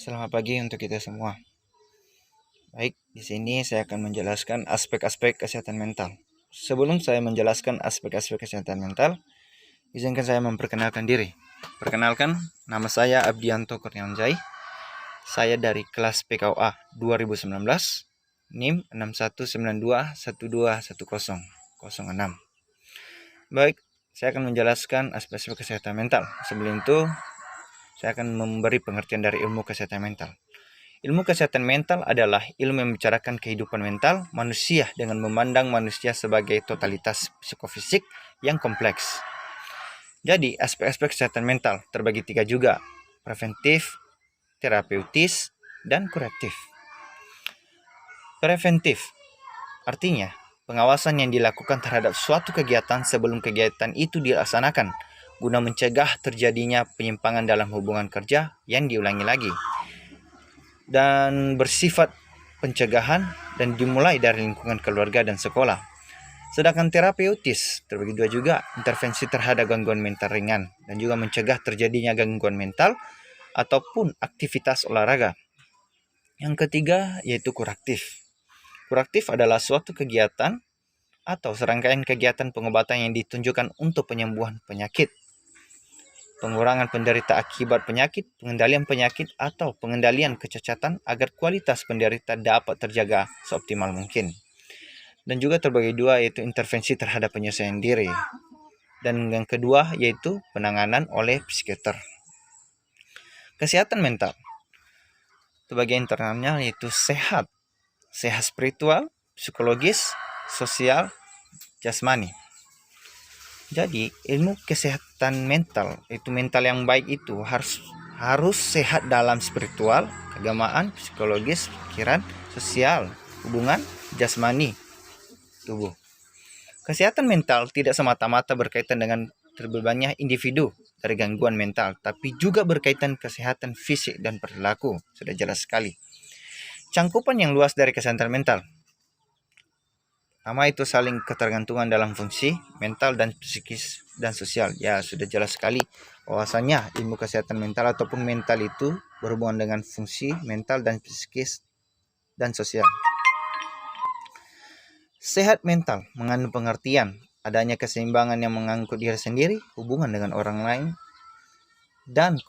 Selamat pagi untuk kita semua. Baik, di sini saya akan menjelaskan aspek-aspek kesehatan mental. Sebelum saya menjelaskan aspek-aspek kesehatan mental, izinkan saya memperkenalkan diri. Perkenalkan, nama saya Abdianto Kurniawanjai. Saya dari kelas PKUA 2019, NIM 6192121006. Baik, saya akan menjelaskan aspek-aspek kesehatan mental. Sebelum itu, saya akan memberi pengertian dari ilmu kesehatan mental. Ilmu kesehatan mental adalah ilmu yang membicarakan kehidupan mental manusia dengan memandang manusia sebagai totalitas psikofisik yang kompleks. Jadi, aspek-aspek kesehatan mental terbagi 3 juga, preventif, terapeutis, dan kuratif. Preventif artinya pengawasan yang dilakukan terhadap suatu kegiatan sebelum kegiatan itu dilaksanakan guna mencegah terjadinya penyimpangan dalam hubungan kerja yang diulangi lagi, dan bersifat pencegahan dan dimulai dari lingkungan keluarga dan sekolah. Sedangkan terapeutis terbagi 2 juga, intervensi terhadap gangguan mental ringan dan juga mencegah terjadinya gangguan mental ataupun aktivitas olahraga. Yang ketiga yaitu kuratif. Kuratif adalah suatu kegiatan atau serangkaian kegiatan pengobatan yang ditunjukkan untuk penyembuhan penyakit, pengurangan penderita akibat penyakit, pengendalian penyakit, atau pengendalian kecacatan agar kualitas penderita dapat terjaga seoptimal mungkin. Dan juga terbagi 2 yaitu intervensi terhadap penyelesaian diri. Dan yang kedua yaitu penanganan oleh psikiater. Kesehatan mental terbagi internalnya yaitu sehat spiritual, psikologis, sosial, jasmani. Jadi ilmu kesehatan mental itu mental yang baik itu harus sehat dalam spiritual, keagamaan, psikologis, pikiran, sosial, hubungan, jasmani, tubuh. Kesehatan mental tidak semata-mata berkaitan dengan terbebannya individu dari gangguan mental, tapi juga berkaitan kesehatan fisik dan perilaku. Sudah jelas sekali. Cangkupan yang luas dari kesehatan mental. Pertama itu saling ketergantungan dalam fungsi mental dan psikis dan sosial. Ya, sudah jelas sekali bahwasanya ilmu kesehatan mental ataupun mental itu berhubungan dengan fungsi mental dan psikis dan sosial. Sehat mental mengandung pengertian adanya keseimbangan yang mengangkut diri sendiri, hubungan dengan orang lain, dan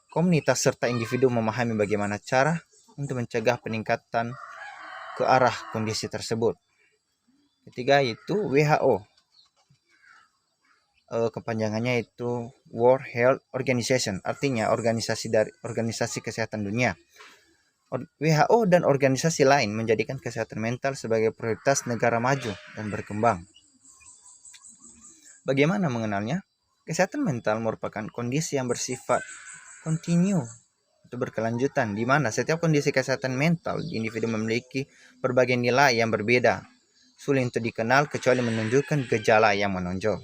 komunitas serta individu memahami bagaimana cara untuk mencegah peningkatan ke arah kondisi tersebut. Ketiga yaitu WHO. Kepanjangannya itu World Health Organization, artinya organisasi kesehatan dunia. WHO dan organisasi lain menjadikan kesehatan mental sebagai prioritas negara maju dan berkembang. Bagaimana mengenalnya? Kesehatan mental merupakan kondisi yang bersifat kontinu atau berkelanjutan, di mana setiap kondisi kesehatan mental di individu memiliki berbagai nilai yang berbeda, sulit untuk dikenal kecuali menunjukkan gejala yang menonjol.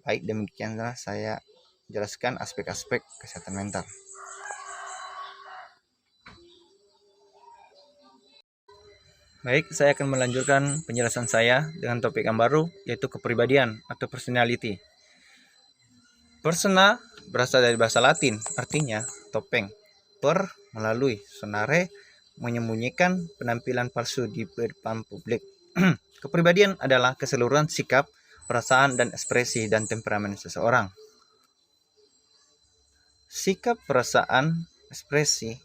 Baik, demikianlah saya jelaskan aspek-aspek kesehatan mental. Baik, saya akan melanjutkan penjelasan saya dengan topik yang baru, yaitu kepribadian atau personality. Persona berasal dari bahasa Latin, artinya topeng. Per melalui, sonare menyembunyikan penampilan palsu di depan publik. Kepribadian adalah keseluruhan sikap, perasaan, dan ekspresi dan temperamen seseorang. Sikap, perasaan, ekspresi,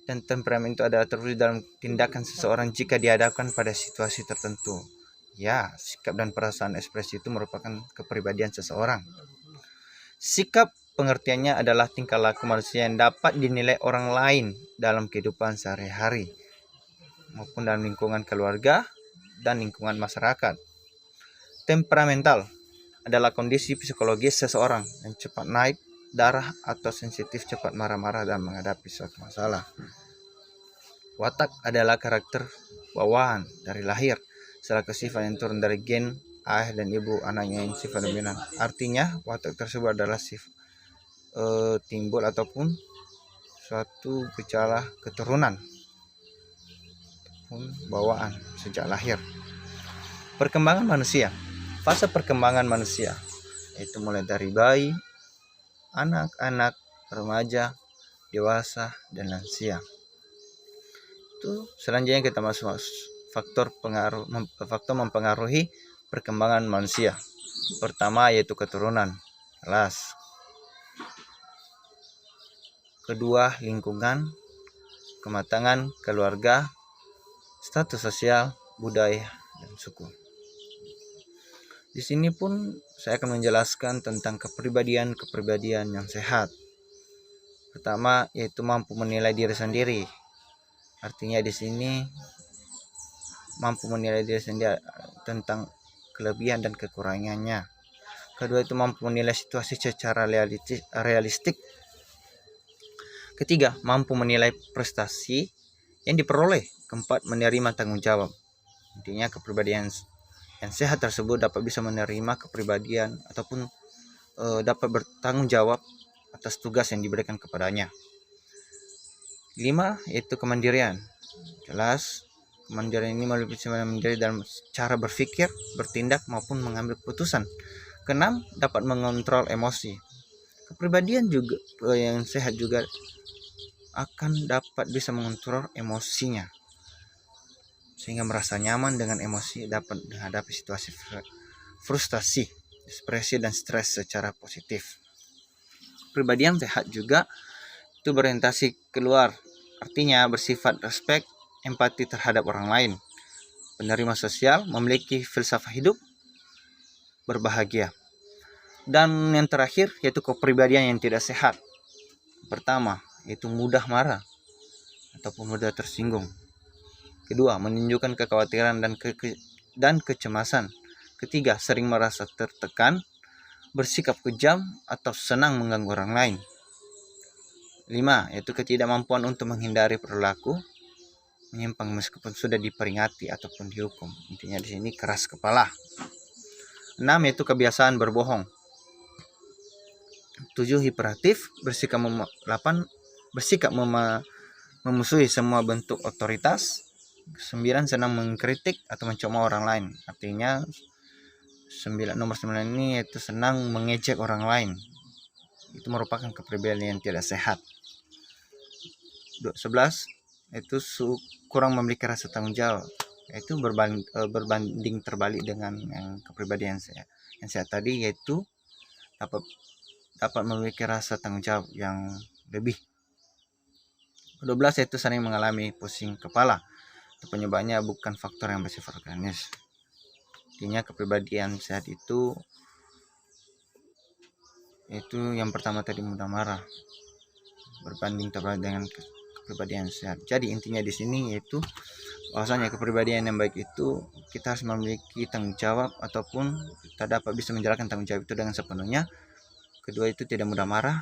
dan temperamen itu adalah terwujud dalam tindakan seseorang jika dihadapkan pada situasi tertentu. Ya, sikap dan perasaan ekspresi itu merupakan kepribadian seseorang. Sikap pengertiannya adalah tingkah laku manusia yang dapat dinilai orang lain dalam kehidupan sehari-hari maupun dalam lingkungan keluarga dan lingkungan masyarakat. Temperamental adalah kondisi psikologis seseorang yang cepat naik darah atau sensitif, cepat marah-marah dan menghadapi suatu masalah. Watak adalah karakter bawaan dari lahir, selaku sifat yang turun dari gen ayah dan ibu anaknya yang sifat dominan. Artinya watak tersebut adalah timbul ataupun suatu gejala keturunan bawaan sejak lahir. Perkembangan manusia. Fase perkembangan manusia yaitu mulai dari bayi, anak-anak, remaja, dewasa, dan lansia. Itu selanjutnya kita masuk faktor mempengaruhi perkembangan manusia. Pertama yaitu keturunan, jelas. Kedua, lingkungan, kematangan keluarga, status sosial, budaya, dan suku. Di sini pun saya akan menjelaskan tentang kepribadian yang sehat. Pertama yaitu mampu menilai diri sendiri. Artinya di sini mampu menilai diri sendiri tentang kelebihan dan kekurangannya. Kedua itu mampu menilai situasi secara realistik. Ketiga, mampu menilai prestasi yang diperoleh. Keempat, menerima tanggung jawab. Intinya kepribadian yang sehat tersebut dapat bisa menerima kepribadian ataupun dapat bertanggung jawab atas tugas yang diberikan kepadanya. 5 yaitu kemandirian. Jelas, kemandirian ini meliputi mandiri dalam cara berpikir, bertindak maupun mengambil keputusan. Keenam, dapat mengontrol emosi. Kepribadian juga yang sehat juga akan dapat bisa mengontrol emosinya, sehingga merasa nyaman dengan emosi, dapat menghadapi situasi frustasi, depresi, dan stres secara positif. Kepribadian sehat juga itu berorientasi keluar, artinya bersifat respek, empati terhadap orang lain, penerima sosial, memiliki filsafat hidup, berbahagia. Dan yang terakhir yaitu kepribadian yang tidak sehat. Pertama yaitu mudah marah ataupun mudah tersinggung. Kedua, menunjukkan kekhawatiran dan kecemasan. Ketiga, sering merasa tertekan, bersikap kejam atau senang mengganggu orang lain. 5 yaitu ketidakmampuan untuk menghindari perilaku menyimpang meskipun sudah diperingati ataupun dihukum. Intinya di sini keras kepala. 6 yaitu kebiasaan berbohong. 7 hiperaktif, bersikap memusuhi semua bentuk otoritas. 9 senang mengkritik atau mencemooh orang lain. Artinya nomor 9 ini yaitu senang mengejek orang lain. Itu merupakan kepribadian yang tidak sehat. 11 itu kurang memiliki rasa tanggung jawab. Itu berbanding terbalik dengan yang kepribadian yang sehat tadi, yaitu dapat memiliki rasa tanggung jawab yang lebih. 12 yaitu sering mengalami pusing kepala. Itu penyebabnya bukan faktor yang bersifat organis. Intinya kepribadian sehat itu yang pertama tadi mudah marah, berbanding terbalik dengan kepribadian sehat. Jadi intinya di sini yaitu bahwasanya kepribadian yang baik itu kita harus memiliki tanggung jawab ataupun kita dapat bisa menjalankan tanggung jawab itu dengan sepenuhnya. Kedua itu tidak mudah marah.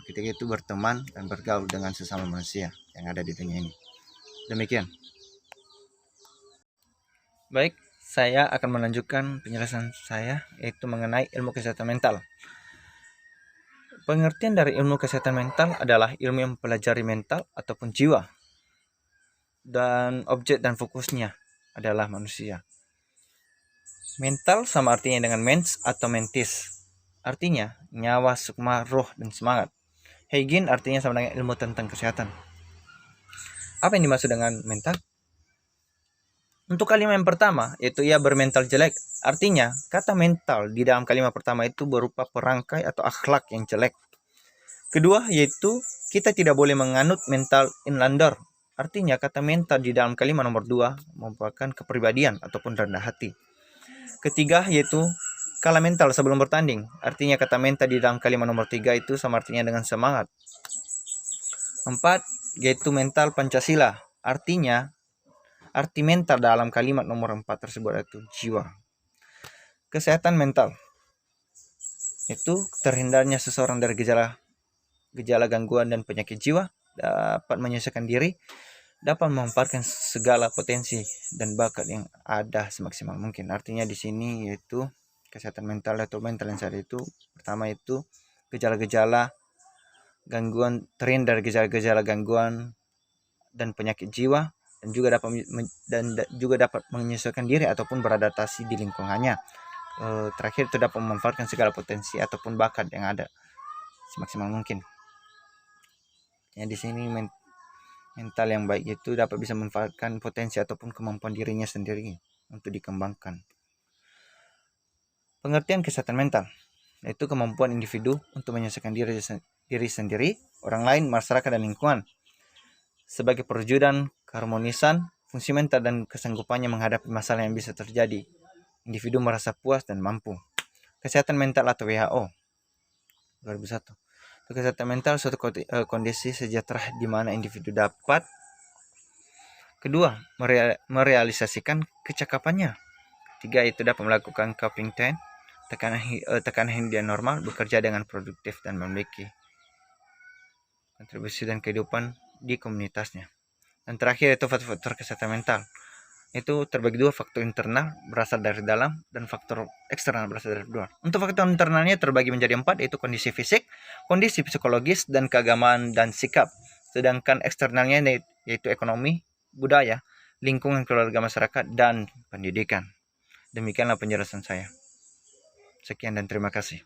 Ketiga itu berteman dan bergaul dengan sesama manusia yang ada di dunia ini. Demikian. Baik, saya akan melanjutkan penjelasan saya yaitu mengenai ilmu kesehatan mental. Pengertian dari ilmu kesehatan mental adalah ilmu yang mempelajari mental ataupun jiwa, dan objek dan fokusnya adalah manusia. Mental sama artinya dengan mens atau mentis, artinya nyawa, sukma, roh, dan semangat. Hygiene artinya sama dengan ilmu tentang kesehatan. Apa yang dimaksud dengan mental? Untuk kalimat yang pertama, yaitu ia bermental jelek. Artinya, kata mental di dalam kalimat pertama itu berupa perangkai atau akhlak yang jelek. Kedua, yaitu kita tidak boleh menganut mental inlander. Artinya, kata mental di dalam kalimat nomor 2 merupakan kepribadian ataupun rendah hati. Ketiga, yaitu kalah mental sebelum bertanding. Artinya, kata mental di dalam kalimat nomor 3 itu sama artinya dengan semangat. 4, yaitu mental Pancasila. Artinya, arti mental dalam kalimat nomor 4 tersebut itu jiwa. Kesehatan mental itu terhindarnya seseorang dari gejala gangguan dan penyakit jiwa, dapat menyelesaikan diri, dapat memanfaatkan segala potensi dan bakat yang ada semaksimal mungkin. Artinya di sini yaitu kesehatan mental atau mental yang sehat itu pertama itu gejala-gejala gangguan, terhindar gejala-gejala gangguan dan penyakit jiwa, dan juga dapat menyesuaikan diri ataupun beradaptasi di lingkungannya. Terakhir itu dapat memanfaatkan segala potensi ataupun bakat yang ada semaksimal mungkin. Ya, di sini mental yang baik itu dapat bisa memanfaatkan potensi ataupun kemampuan dirinya sendiri untuk dikembangkan. Pengertian kesehatan mental yaitu kemampuan individu untuk menyelesaikan diri sendiri, orang lain, masyarakat, dan lingkungan sebagai perwujudan keharmonisan fungsi mental dan kesanggupannya menghadapi masalah yang bisa terjadi. Individu merasa puas dan mampu. Kesehatan mental atau WHO 2001. Kesehatan mental suatu kondisi sejahtera di mana individu dapat kedua merealisasikan kecakapannya. Ketiga, itu dapat melakukan coping time, tekanan dia normal, bekerja dengan produktif dan memiliki kontribusi dan kehidupan di komunitasnya. Dan terakhir itu faktor kesehatan mental. Itu terbagi dua, faktor internal berasal dari dalam dan faktor eksternal berasal dari luar. Untuk faktor internalnya terbagi menjadi 4, yaitu kondisi fisik, kondisi psikologis, dan keagamaan dan sikap. Sedangkan eksternalnya yaitu ekonomi, budaya, lingkungan keluarga, masyarakat, dan pendidikan. Demikianlah penjelasan saya. Sekian dan terima kasih.